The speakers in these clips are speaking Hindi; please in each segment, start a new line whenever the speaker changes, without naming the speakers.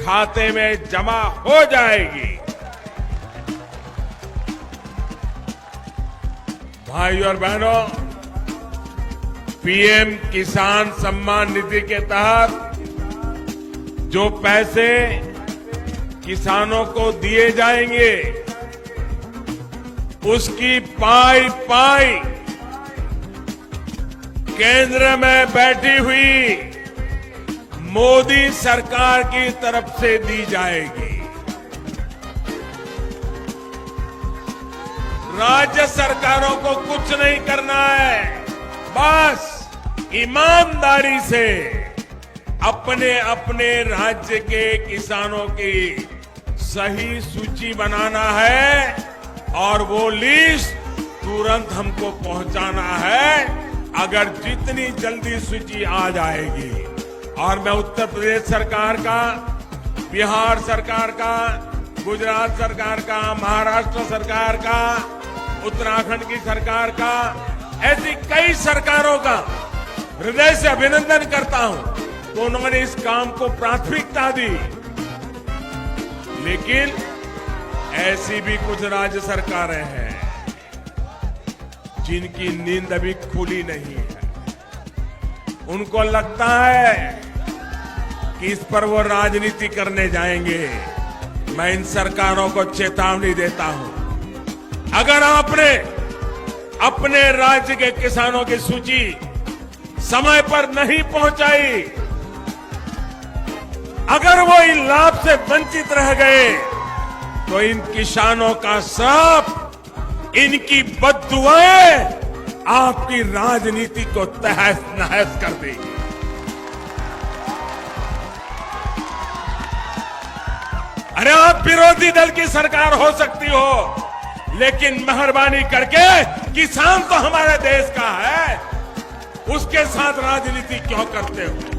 खाते में जमा हो जाएगी। भाई और बहनों, पीएम किसान सम्मान निधि के तहत जो पैसे किसानों को दिए जाएंगे, उसकी पाई पाई केंद्र में बैठी हुई मोदी सरकार की तरफ से दी जाएगी। राज्य सरकारों को कुछ नहीं करना है, बस ईमानदारी से अपने अपने राज्य के किसानों की सही सूची बनाना है और वो लिस्ट तुरंत हमको पहुंचाना है। अगर जितनी जल्दी सूची आ जाएगी, और मैं उत्तर प्रदेश सरकार का, बिहार सरकार का, गुजरात सरकार का, महाराष्ट्र सरकार का, उत्तराखंड की सरकार का, ऐसी कई सरकारों का हृदय से अभिनंदन करता हूं तो उन्होंने इस काम को प्राथमिकता दी। लेकिन ऐसी भी कुछ राज्य सरकारें हैं जिनकी नींद अभी खुली नहीं है। उनको लगता है कि इस पर वो राजनीति करने जाएंगे। मैं इन सरकारों को चेतावनी देता हूं, अगर आपने अपने राज्य के किसानों की सूची समय पर नहीं पहुंचाई, अगर वो इन लाभ से वंचित रह गए, तो इन किसानों का श्राप, इनकी बद्दुआएं आपकी राजनीति को तहस नहस कर देगी। अरे आप विरोधी दल की सरकार हो सकती हो, लेकिन मेहरबानी करके किसान तो हमारे देश का है, उसके साथ राजनीति क्यों करते हो?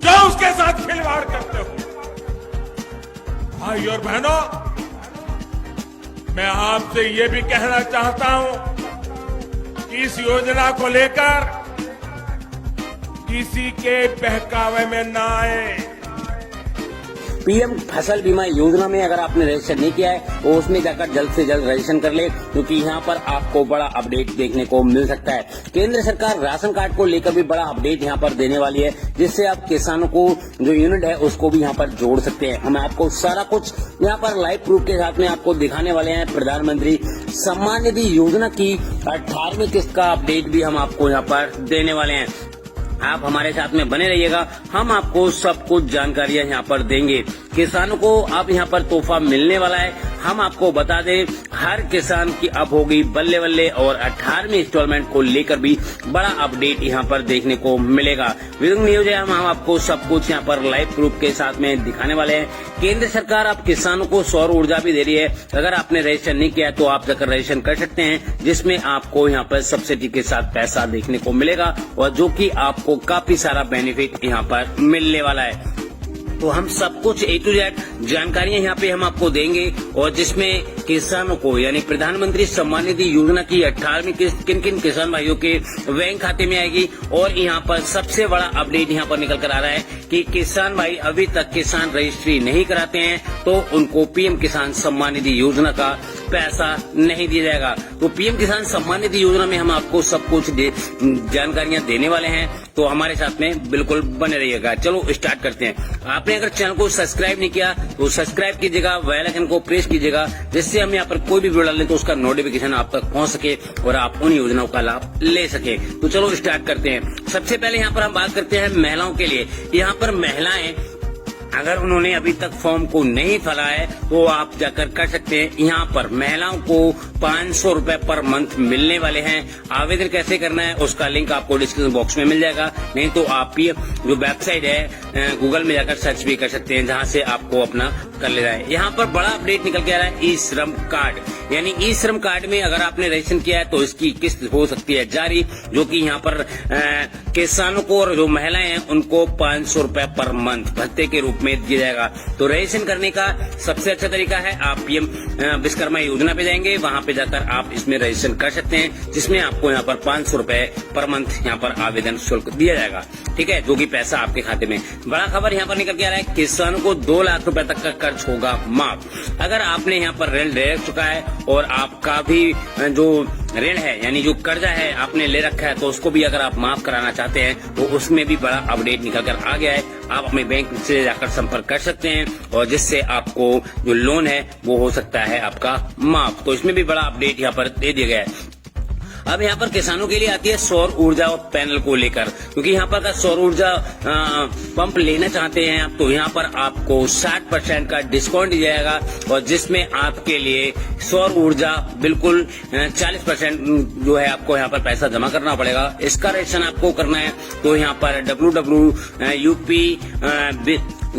क्यों उसके साथ खिलवाड़ करते हो? भाई और बहनों, मैं आपसे ये भी कहना चाहता हूं कि इस योजना को लेकर किसी के बहकावे में ना आए।
पीएम फसल बीमा योजना में अगर आपने रजिस्टर नहीं किया है तो उसमें जाकर जल्द से जल्द रजिस्ट्रेशन कर ले, क्योंकि यहाँ पर आपको बड़ा अपडेट देखने को मिल सकता है। केंद्र सरकार राशन कार्ड को लेकर भी बड़ा अपडेट यहाँ पर देने वाली है, जिससे आप किसानों को जो यूनिट है उसको भी यहाँ पर जोड़ सकते हैं। हम आपको सारा कुछ यहाँ पर लाइव प्रूफ के साथ में आपको दिखाने वाले हैं। प्रधानमंत्री सम्मान निधि योजना की 18वीं किस्त का अपडेट भी हम आपको यहाँ पर देने वाले हैं। आप हमारे साथ में बने रहिएगा, हम आपको सब कुछ जानकारियां यहाँ पर देंगे। किसानों को अब यहाँ पर तोहफा मिलने वाला है। हम आपको बता दें, हर किसान की अब होगी बल्ले बल्ले, और 18वीं इंस्टॉलमेंट को लेकर भी बड़ा अपडेट यहाँ पर देखने को मिलेगा। विभिन्न न्यूज है, हम आपको सब कुछ यहाँ पर लाइव प्रूफ के साथ में दिखाने वाले हैं। केंद्र सरकार अब किसानों को सौर ऊर्जा भी दे रही है। अगर आपने रजिस्टर नहीं किया तो आप जाकर रजिस्ट्रेशन कर सकते हैं, जिसमें आपको यहाँ पर सब्सिडी के साथ पैसा देखने को मिलेगा, और जो कि आपको काफी सारा बेनिफिट यहाँ पर मिलने वाला है। तो हम सब कुछ A to Z जानकारियां यहाँ पे हम आपको देंगे, और जिसमें किसानों को यानी प्रधानमंत्री सम्मान निधि योजना की 18वीं किस्त किन किन किसान भाइयों के बैंक खाते में आएगी। और यहाँ पर सबसे बड़ा अपडेट यहाँ पर निकल कर आ रहा है कि किसान भाई अभी तक किसान रजिस्ट्री नहीं कराते हैं तो उनको पीएम किसान सम्मान निधि योजना का पैसा नहीं दिया जाएगा। तो पीएम किसान सम्मान निधि योजना में हम आपको सब कुछ जानकारियां देने वाले हैं, तो हमारे साथ में बिल्कुल बने रहिएगा। चलो स्टार्ट करते हैं। आपने अगर चैनल को सब्सक्राइब नहीं किया तो सब्सक्राइब कीजिएगा, बेल आइकन को प्रेस कीजिएगा, जिससे हम यहाँ पर कोई भी वीडियो डालें तो उसका नोटिफिकेशन आप तक पहुंच सके और आप उन योजनाओं का लाभ ले सके। तो चलो स्टार्ट करते हैं। सबसे पहले यहाँ पर हम बात करते हैं महिलाओं के लिए। यहाँ पर महिलाएं अगर उन्होंने अभी तक फॉर्म को नहीं भरा है तो आप जाकर कर सकते हैं। यहाँ पर महिलाओं को 500 रुपए पर मंथ मिलने वाले हैं। आवेदन कैसे करना है उसका लिंक आपको डिस्क्रिप्शन बॉक्स में मिल जाएगा, नहीं तो आप जो वेबसाइट है गूगल में जाकर सर्च भी कर सकते हैं, जहाँ से आपको अपना कर ले रहा है। यहाँ पर बड़ा अपडेट निकल के आ रहा है ई श्रम कार्ड, यानी ई श्रम कार्ड में अगर आपने रजिस्ट्रेशन किया है तो इसकी किस्त हो सकती है जारी, जो कि यहाँ पर किसानों को और जो महिलाएं हैं उनको 500 रुपए पर मंथ भत्ते के रूप में दिया जाएगा। तो रजिस्ट्रेशन करने का सबसे अच्छा तरीका है आप पीएम विश्वकर्मा योजना पे जाएंगे, वहां पे जाकर आप इसमें रजिस्ट्रेशन कर सकते हैं, जिसमें आपको यहाँ पर 500 रुपए पर मंथ यहाँ पर आवेदन शुल्क दिया जाएगा, ठीक है, जो कि पैसा आपके खाते में। बड़ा खबर यहाँ पर निकल के आ रहा है, किसानों को 2 लाख रुपए तक का कर्ज होगा माफ। अगर आपने यहाँ पर ऋण ले चुका है और आपका भी जो ऋण है यानी जो कर्जा है आपने ले रखा है, तो उसको भी अगर आप माफ कराना चाहते हैं तो उसमें भी बड़ा अपडेट निकल कर आ गया है। आप अपने बैंक से जाकर संपर्क कर सकते हैं और जिससे आपको जो लोन है वो हो सकता है आपका माफ। तो इसमें भी बड़ा अपडेट यहाँ पर दे दिया गया है। अब यहाँ पर किसानों के लिए आती है सौर ऊर्जा और पैनल को लेकर, क्योंकि यहाँ पर अगर सौर ऊर्जा पंप लेना चाहते हैं आप, तो यहाँ पर आपको 60% का डिस्काउंट दिया जाएगा और जिसमें आपके लिए सौर ऊर्जा बिल्कुल 40% जो है आपको यहाँ पर पैसा जमा करना पड़ेगा। इसका रजिस्ट्रेशन आपको करना है तो यहाँ पर www.up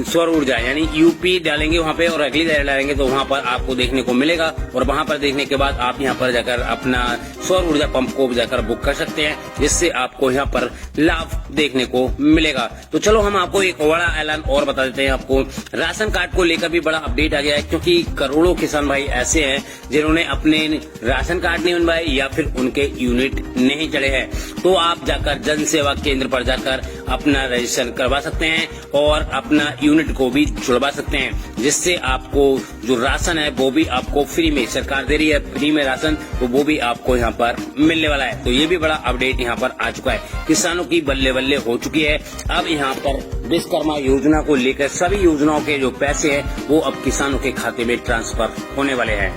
सौर ऊर्जा यानी यूपी डालेंगे वहाँ पे और अगली जगह डालेंगे तो वहाँ पर आपको देखने को मिलेगा और वहाँ पर देखने के बाद आप यहाँ पर जाकर अपना सौर ऊर्जा पंप को जाकर बुक कर सकते हैं, जिससे आपको यहाँ पर लाभ देखने को मिलेगा। तो चलो हम आपको एक बड़ा ऐलान और बता देते हैं। आपको राशन कार्ड को लेकर भी बड़ा अपडेट आ गया है, क्योंकि करोड़ों किसान भाई ऐसे हैं जिन्होंने अपने राशन कार्ड नहीं बनवाए या फिर उनके यूनिट नहीं चढ़े हैं। तो आप जाकर जन सेवा केंद्र पर जाकर अपना रजिस्ट्रेशन करवा सकते हैं और अपना यूनिट को भी जुड़वा सकते हैं, जिससे आपको जो राशन है वो भी आपको फ्री में, सरकार दे रही है फ्री में राशन, तो वो भी आपको यहाँ पर मिलने वाला है। तो ये भी बड़ा अपडेट यहाँ पर आ चुका है, किसानों की बल्ले बल्ले हो चुकी है। अब यहाँ पर विश्वकर्मा योजना को लेकर सभी योजनाओं के जो पैसे हैं वो अब किसानों के खाते में ट्रांसफर होने वाले हैं।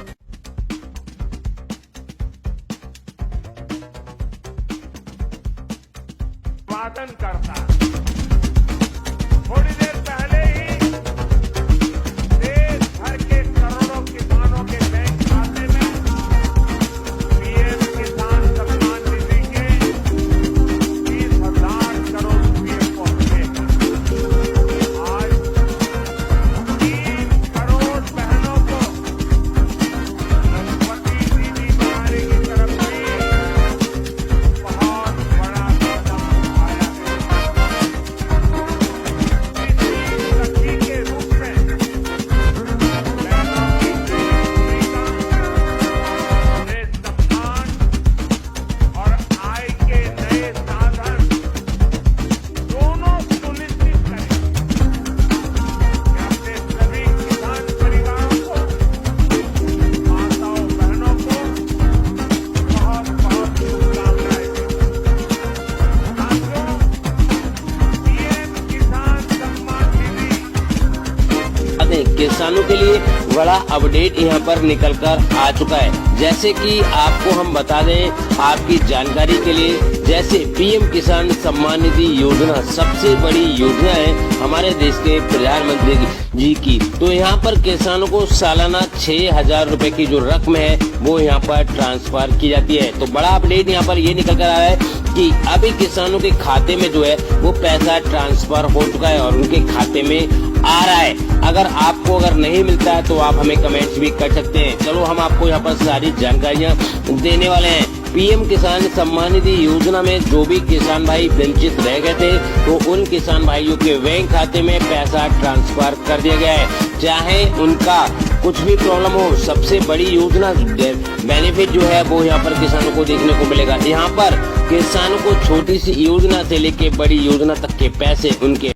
उत्पादन करता है। थोड़ी देर पहले ही देश भर के करोड़ों किसानों के बैंक खाते में पीएम किसान सम्मान निधि के 30,000 करोड़ रुपये पहुंचे हैं। आज 3 करोड़ बहनों को लखपति दीदी हमारे की तरफ से बहुत बड़ा योगदान आया है। सखी के रूप में बहनों की नए सम्मान और आय के नए साधन दोनों सुनिश्चित करें कि अपने सभी किसान परिवारों को, माताओं बहनों को बहुत बहुत शुभकामनाएं दें। साथियों, पीएम किसान सम्मान निधि
किसानों के लिए बड़ा अपडेट यहाँ पर निकल कर आ चुका है। जैसे कि आपको हम बता दें आपकी जानकारी के लिए, जैसे पीएम किसान सम्मान निधि योजना सबसे बड़ी योजना है हमारे देश के प्रधानमंत्री जी की। तो यहाँ पर किसानों को सालाना 6,000 रुपए की जो रकम है वो यहाँ पर ट्रांसफर की जाती है। तो बड़ा अपडेट यहाँ पर ये निकल कर आ रहा है कि अभी किसानों के खाते में जो है वो पैसा ट्रांसफर हो चुका है और उनके खाते में आ रहा है। अगर आपको अगर नहीं मिलता है तो आप हमें कमेंट्स भी कर सकते हैं। चलो हम आपको यहाँ पर सारी जानकारियाँ देने वाले हैं। पीएम किसान सम्मान निधि योजना में जो भी किसान भाई वंचित रह गए थे तो उन किसान भाइयों के बैंक खाते में पैसा ट्रांसफर कर दिया गया है। चाहे उनका कुछ भी प्रॉब्लम हो, सबसे बड़ी योजना बेनिफिट जो है वो यहाँ पर किसानों को देखने को मिलेगा। यहाँ पर किसानों को छोटी सी योजना से लेके बड़ी योजना तक के पैसे उनके